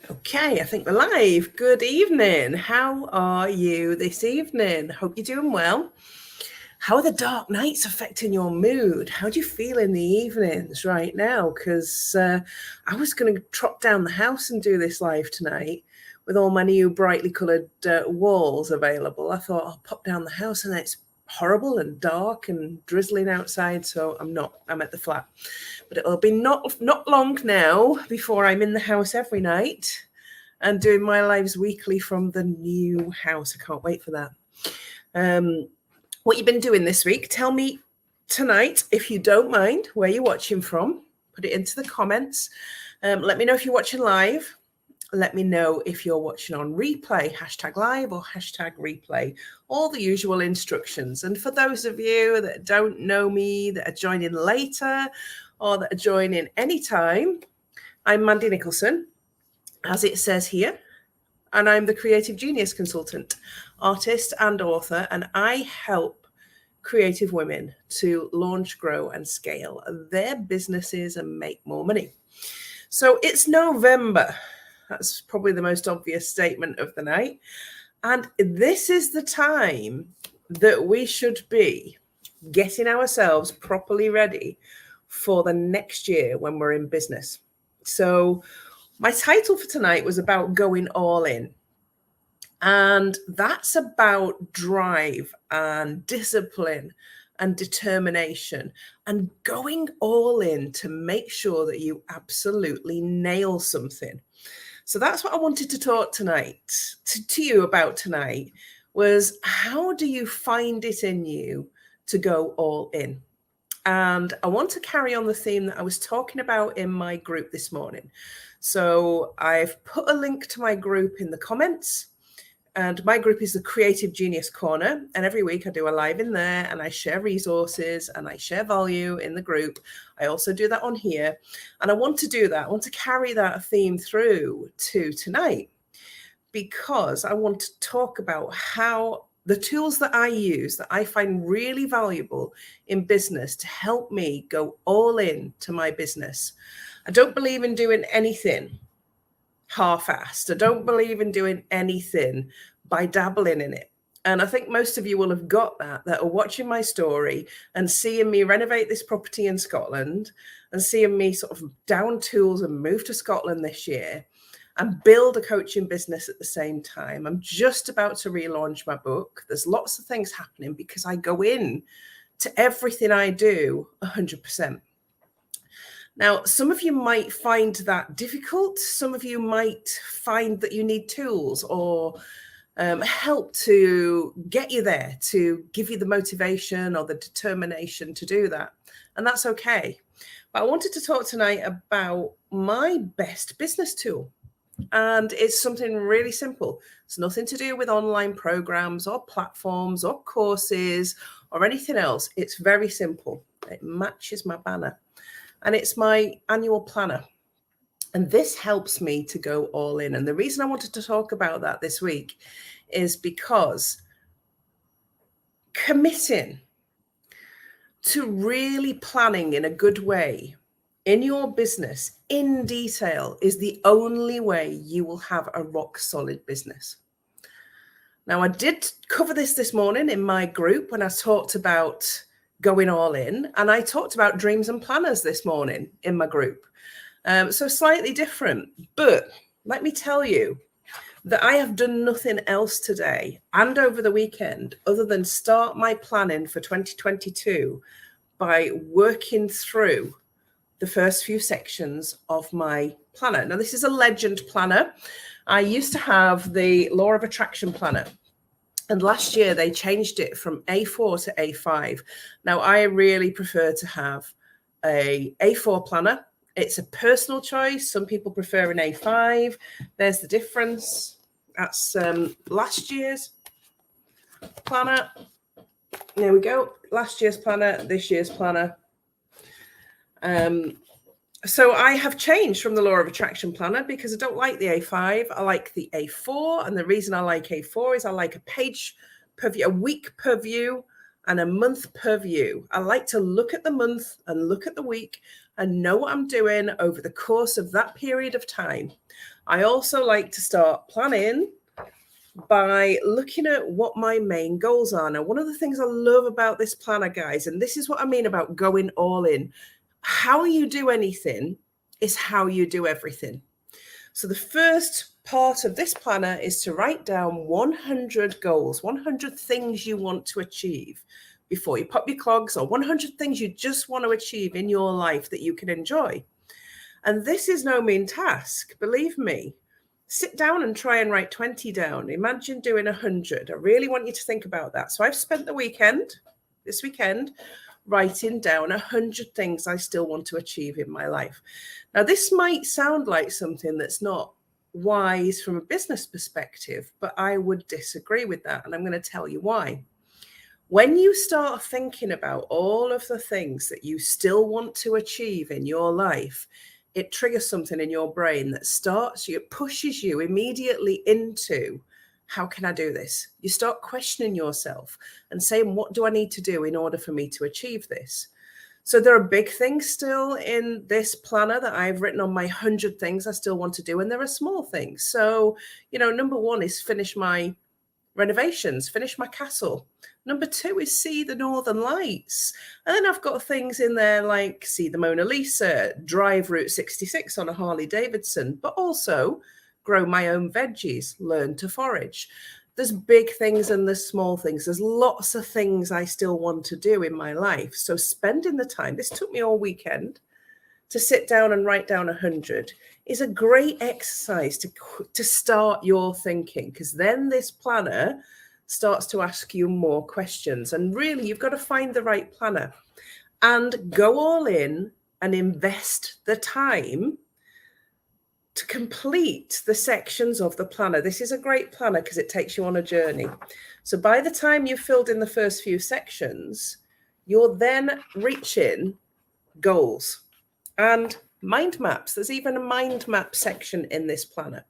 Okay, I think we're live. Good evening. How are you this evening? Hope you're doing well. How are the dark nights affecting your mood? How do you feel in the evenings right now? Because I was going to trot down the house and do this live tonight with all my new brightly coloured walls available. I thought I'll pop down the house and it's horrible and dark and drizzling outside, so I'm not. I'm at the flat. But it'll be not long now before I'm in the house every night and doing my lives weekly from the new house. I can't wait for that. What you've been doing this week, tell me tonight, if you don't mind, where you're watching from. Put it into the comments. Let me know if you're watching live. Let me know if you're watching on replay, #live or #replay, all the usual instructions. And for those of you that don't know me, that are joining later or that are joining anytime, I'm Mandy Nicholson, as it says here, and I'm the Creative Genius Consultant, artist and author, and I help creative women to launch, grow, and scale their businesses and make more money. So it's November. That's probably the most obvious statement of the night. And this is the time that we should be getting ourselves properly ready for the next year when we're in business. So my title for tonight was about going all in. And that's about drive and discipline and determination and going all in to make sure that you absolutely nail something. So that's what I wanted to talk tonight to you about tonight, was how do you find it in you to go all in? And I want to carry on the theme that I was talking about in my group this morning. So I've put a link to my group in the comments. And my group is the Creative Genius Corner. And every week I do a live in there and I share resources and I share value in the group. I also do that on here. And I want to do that. I want to carry that theme through to tonight, because I want to talk about how the tools that I use that I find really valuable in business to help me go all in to my business. I don't believe in doing anything half-assed. I don't believe in doing anything by dabbling in it. And I think most of you will have got that are watching my story and seeing me renovate this property in Scotland and seeing me sort of down tools and move to Scotland this year and build a coaching business at the same time. I'm just about to relaunch my book. There's lots of things happening because I go in to everything I do 100%. Now, some of you might find that difficult. Some of you might find that you need tools or help to get you there, to give you the motivation or the determination to do that. And that's okay. But I wanted to talk tonight about my best business tool. And it's something really simple. It's nothing to do with online programs or platforms or courses or anything else. It's very simple. It matches my banner. And it's my annual planner. And this helps me to go all in. And the reason I wanted to talk about that this week is because committing to really planning in a good way in your business in detail is the only way you will have a rock solid business. Now, I did cover this morning in my group when I talked about going all in, and I talked about dreams and planners this morning in my group. So slightly different, but let me tell you that I have done nothing else today and over the weekend other than start my planning for 2022 by working through the first few sections of my planner. Now, this is a legend planner. I used to have the Law of Attraction planner. And last year they changed it from A4 to A5. Now, I really prefer to have a A4 planner. It's a personal choice. Some people prefer an A5. There's the difference. That's last year's planner. There we go. Last year's planner, this year's planner. So I have changed from the Law of Attraction planner because I don't like the A5. I like the A4. And the reason I like A4 is I like a page per view, a week per view, and a month per view. I like to look at the month and look at the week and know what I'm doing over the course of that period of time. I also like to start planning by looking at what my main goals are. Now, one of the things I love about this planner, guys, and this is what I mean about going all in, how you do anything is how you do everything. So the first part of this planner is to write down 100 goals, 100 things you want to achieve before you pop your clogs, or 100 things you just want to achieve in your life that you can enjoy. And this is no mean task, believe me. Sit down and try and write 20 down. Imagine doing 100. I really want you to think about that. So I've spent this weekend, writing down 100 things I still want to achieve in my life. Now, this might sound like something that's not wise from a business perspective, but I would disagree with that. And I'm going to tell you why. When you start thinking about all of the things that you still want to achieve in your life, it triggers something in your brain that it pushes you immediately into, how can I do this? You start questioning yourself and saying, what do I need to do in order for me to achieve this? So there are big things still in this planner that I've written on my 100 things I still want to do. And there are small things. So, number one is finish my renovations, finish my castle. Number two is see the Northern Lights. And then I've got things in there like see the Mona Lisa, drive Route 66 on a Harley Davidson, but also grow my own veggies, learn to forage. There's big things and there's small things. There's lots of things I still want to do in my life. So spending the time, this took me all weekend, to sit down and write down 100 is a great exercise to start your thinking, because then this planner starts to ask you more questions. And really, you've got to find the right planner and go all in and invest the time to complete the sections of the planner. This is a great planner because it takes you on a journey. So by the time you've filled in the first few sections, you're then reaching goals and mind maps. There's even a mind map section in this planner.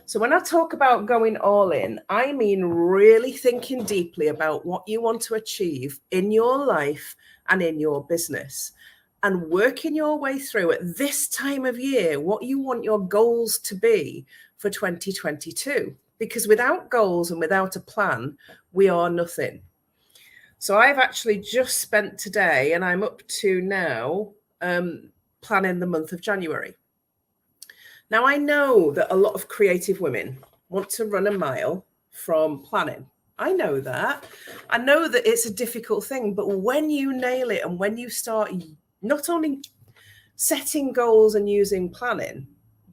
So when I talk about going all in, I mean really thinking deeply about what you want to achieve in your life and in your business, and working your way through at this time of year what you want your goals to be for 2022. Because without goals and without a plan, we are nothing. So I've actually just spent today, and I'm up to now, planning the month of January. Now, I know that a lot of creative women want to run a mile from planning. I know that. I know that it's a difficult thing, but when you nail it and when you start not only setting goals and using planning,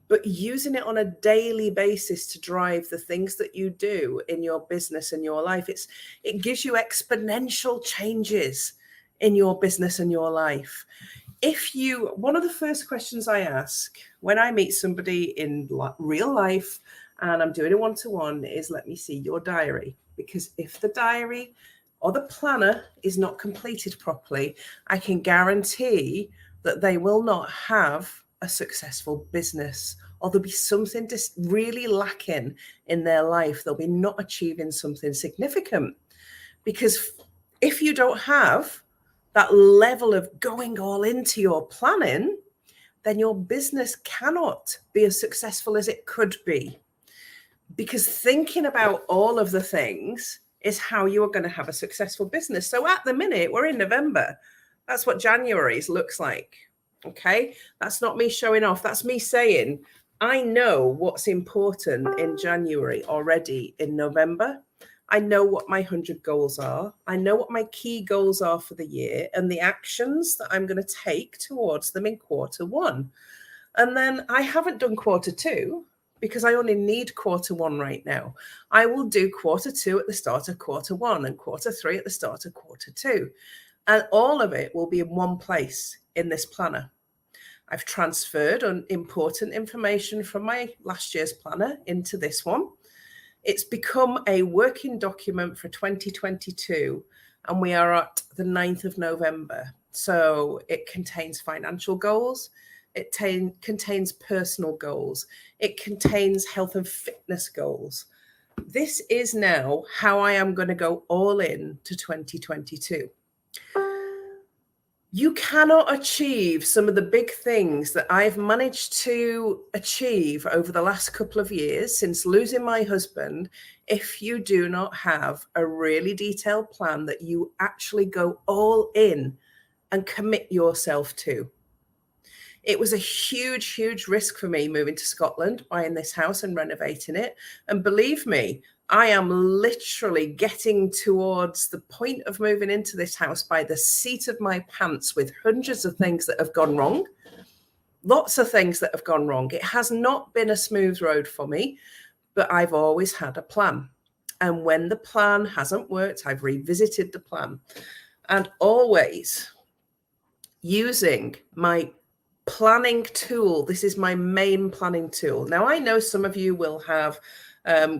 but using it on a daily basis to drive the things that you do in your business and your life, it gives you exponential changes in your business and your life. One of the first questions I ask when I meet somebody in real life and I'm doing a one-to-one is, let me see your diary. Because if the diary or the planner is not completed properly, I can guarantee that they will not have a successful business, or there'll be something just really lacking in their life. They'll be not achieving something significant. Because if you don't have that level of going all into your planning, then your business cannot be as successful as it could be. Because thinking about all of the things is how you are going to have a successful business. So at the minute, we're in November. That's what January's looks like. Okay. That's not me showing off. That's me saying, I know what's important in January already in November. I know what my 100 goals are. I know what my key goals are for the year and the actions that I'm going to take towards them in quarter one. And then I haven't done quarter two because I only need quarter one right now. I will do quarter two at the start of quarter one and quarter three at the start of quarter two. And all of it will be in one place in this planner. I've transferred important information from my last year's planner into this one. It's become a working document for 2022, and we are at the 9th of November. So it contains financial goals. It contains personal goals. It contains health and fitness goals. This is now how I am going to go all in to 2022. You cannot achieve some of the big things that I've managed to achieve over the last couple of years since losing my husband if you do not have a really detailed plan that you actually go all in and commit yourself to. It was a huge, huge risk for me moving to Scotland, buying this house and renovating it. And believe me, I am literally getting towards the point of moving into this house by the seat of my pants with hundreds of things that have gone wrong. Lots of things that have gone wrong. It has not been a smooth road for me, but I've always had a plan. And when the plan hasn't worked, I've revisited the plan. And always using my planning tool. This is my main planning tool. Now, I know some of you will have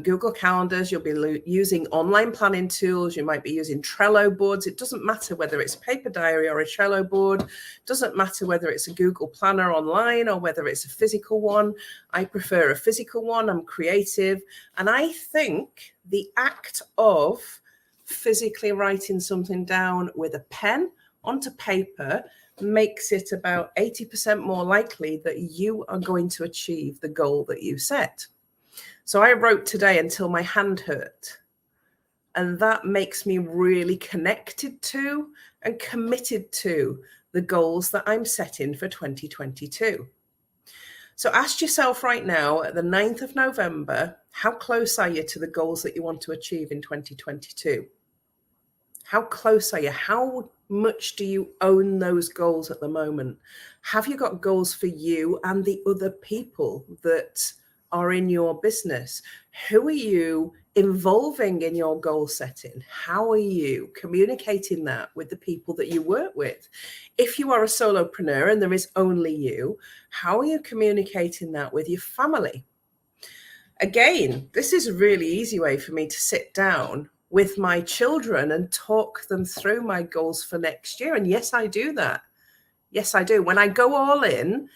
Google Calendars. You'll be using online planning tools. You might be using Trello boards. It doesn't matter whether it's a paper diary or a Trello board. It doesn't matter whether it's a Google Planner online or whether it's a physical one. I prefer a physical one. I'm creative. And I think the act of physically writing something down with a pen onto paper makes it about 80% more likely that you are going to achieve the goal that you set. So I wrote today until my hand hurt. And that makes me really connected to and committed to the goals that I'm setting for 2022. So ask yourself right now, at the 9th of November, how close are you to the goals that you want to achieve in 2022? How close are you? How much do you own those goals at the moment? Have you got goals for you and the other people that are in your business? Who are you involving in your goal setting? How are you communicating that with the people that you work with? If you are a solopreneur and there is only you, how are you communicating that with your family? Again, this is a really easy way for me to sit down with my children and talk them through my goals for next year. And yes, I do that. Yes, I do. When I go all in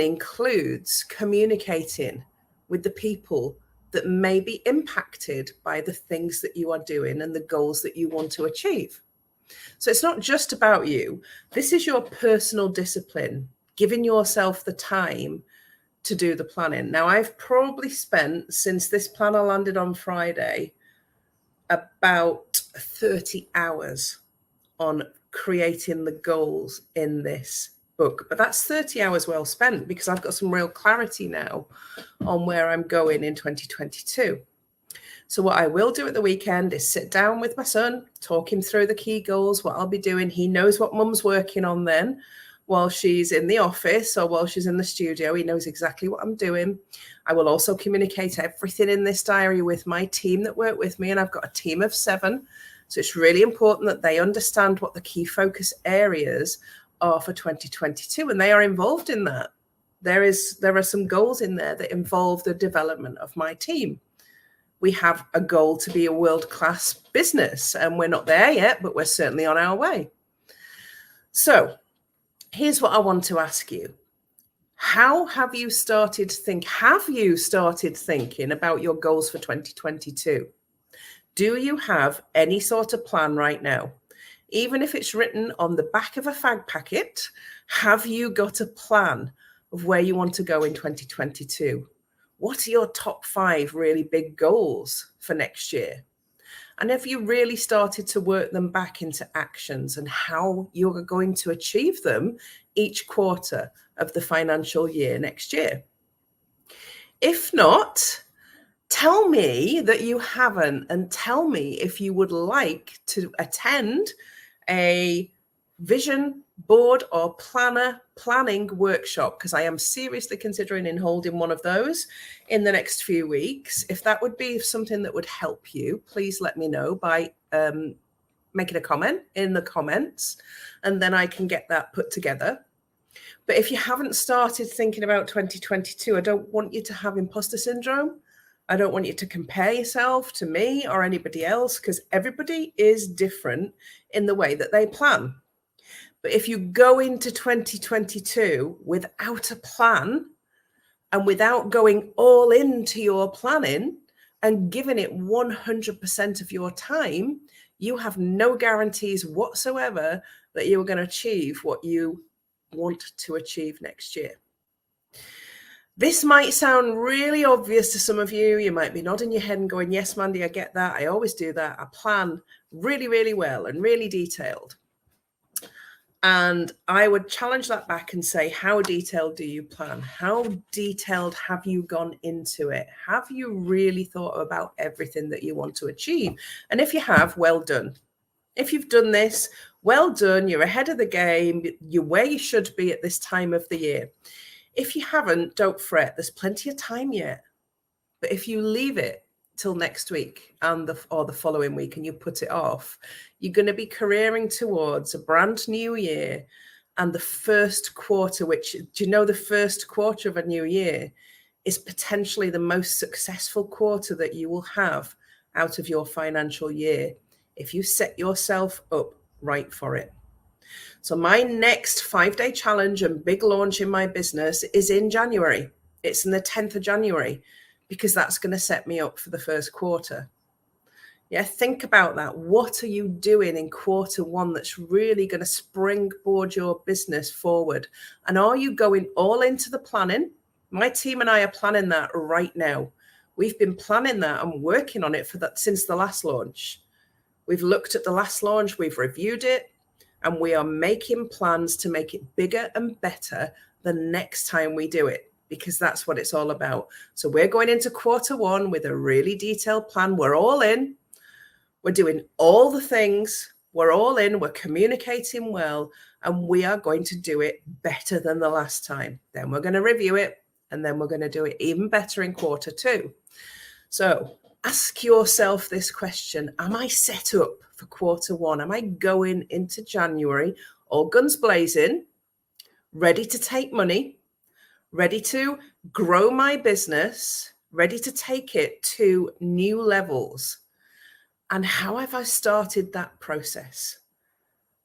includes communicating with the people that may be impacted by the things that you are doing and the goals that you want to achieve. So it's not just about you. This is your personal discipline, giving yourself the time to do the planning. Now, I've probably spent, since this planner landed on Friday, about 30 hours on creating the goals in this book. But that's 30 hours well spent because I've got some real clarity now on where I'm going in 2022. So what I will do at the weekend is sit down with my son, talk him through the key goals, what I'll be doing. He knows what mum's working on then while she's in the office or while she's in the studio. He knows exactly what I'm doing. I will also communicate everything in this diary with my team that work with me. And I've got a team of 7. So it's really important that they understand what the key focus areas are for 2022. And they are involved in that. There are some goals in there that involve the development of my team. We have a goal to be a world-class business, and we're not there yet, but we're certainly on our way. So here's what I want to ask you. Have you started thinking about your goals for 2022? Do you have any sort of plan right now? Even if it's written on the back of a fag packet, have you got a plan of where you want to go in 2022? What are your top 5 really big goals for next year? And have you really started to work them back into actions and how you're going to achieve them each quarter of the financial year next year? If not, tell me that you haven't, and tell me if you would like to attend a vision board or planning workshop, because I am seriously considering in holding one of those in the next few weeks. If that would be something that would help you, please let me know by making a comment in the comments, and then I can get that put together. But if you haven't started thinking about 2022, I don't want you to have imposter syndrome. I don't want you to compare yourself to me or anybody else, because everybody is different in the way that they plan. But if you go into 2022 without a plan and without going all into your planning and giving it 100% of your time, you have no guarantees whatsoever that you are going to achieve what you want to achieve next year. This might sound really obvious to some of you. You might be nodding your head and going, yes, Mandy, I get that. I always do that. I plan really, really well and really detailed. And I would challenge that back and say, how detailed do you plan? How detailed have you gone into it? Have you really thought about everything that you want to achieve? And if you have, well done. If you've done this, well done. You're ahead of the game. You're where you should be at this time of the year. If you haven't, don't fret. There's plenty of time yet. But if you leave it till next week or the following week and you put it off, you're going to be careering towards a brand new year and the first quarter, which, do you know, the first quarter of a new year is potentially the most successful quarter that you will have out of your financial year if you set yourself up right for it. So my next 5-day challenge and big launch in my business is in January. It's on the 10th of January, because that's going to set me up for the first quarter. Yeah, think about that. What are you doing in quarter one that's really going to springboard your business forward? And are you going all into the planning? My team and I are planning that right now. We've been planning that and working on it since the last launch. We've looked at the last launch, we've reviewed it, and we are making plans to make it bigger and better the next time we do it, because that's what it's all about. So we're going into quarter one with a really detailed plan. We're all in. We're doing all the things. We're all in. We're communicating well, and we are going to do it better than the last time. Then we're going to review it, and then we're going to do it even better in quarter two. So ask yourself this question. Am I set up for quarter one? Am I going into January all guns blazing, ready to take money, ready to grow my business, ready to take it to new levels? And how have I started that process?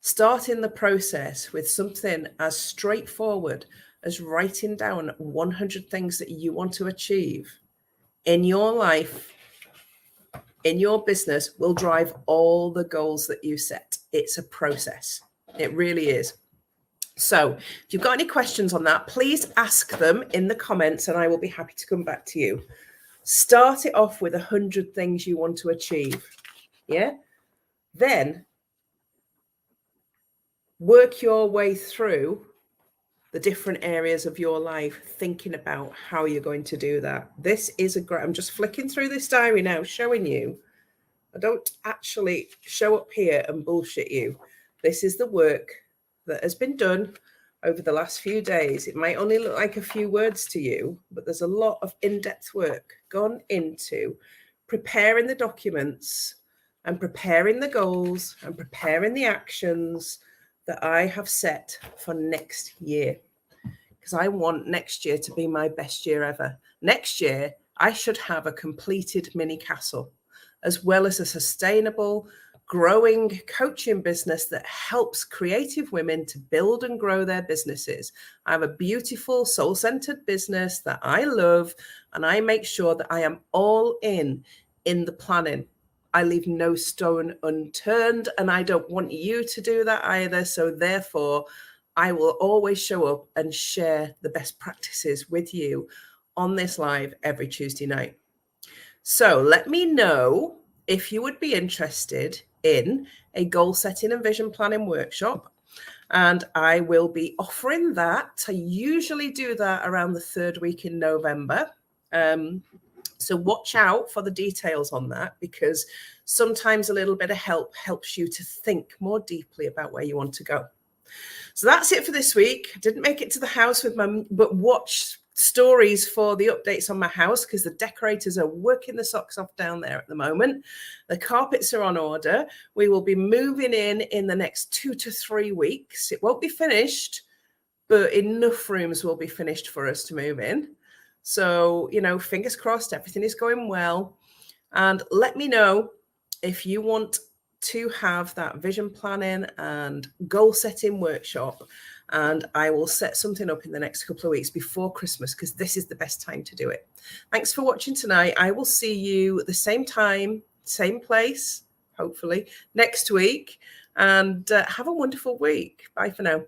Starting the process with something as straightforward as writing down 100 things that you want to achieve in your life, in your business, will drive all the goals that you set. It's a process. It really is. So if you've got any questions on that, please ask them in the comments and I will be happy to come back to you. Start it off with 100 things you want to achieve. Yeah. Then work your way through the different areas of your life, thinking about how you're going to do that. This is a great, I'm just flicking through this diary now, showing you. I don't actually show up here and bullshit you. This is the work that has been done over the last few days. It might only look like a few words to you, but there's a lot of in-depth work gone into preparing the documents and preparing the goals and preparing the actions that I have set for next year. Because I want next year to be my best year ever. Next year, I should have a completed mini castle, as well as a sustainable, growing coaching business that helps creative women to build and grow their businesses. I have a beautiful, soul-centered business that I love, and I make sure that I am all in the planning. I leave no stone unturned, and I don't want you to do that either. So therefore, I will always show up and share the best practices with you on this live every Tuesday night. So let me know if you would be interested in a goal setting and vision planning workshop. And I will be offering that. I usually do that around the 3rd week in November. So watch out for the details on that, because sometimes a little bit of help helps you to think more deeply about where you want to go. So that's it for this week. I didn't make it to the house but watch stories for the updates on my house, because the decorators are working the socks off down there at the moment. The carpets are on order. We will be moving in the next 2 to 3 weeks. It won't be finished, but enough rooms will be finished for us to move in. So, fingers crossed, everything is going well. And let me know if you want to have that vision planning and goal setting workshop. And I will set something up in the next couple of weeks before Christmas, because this is the best time to do it. Thanks for watching tonight. I will see you at the same time, same place, hopefully, next week. and have a wonderful week. Bye for now.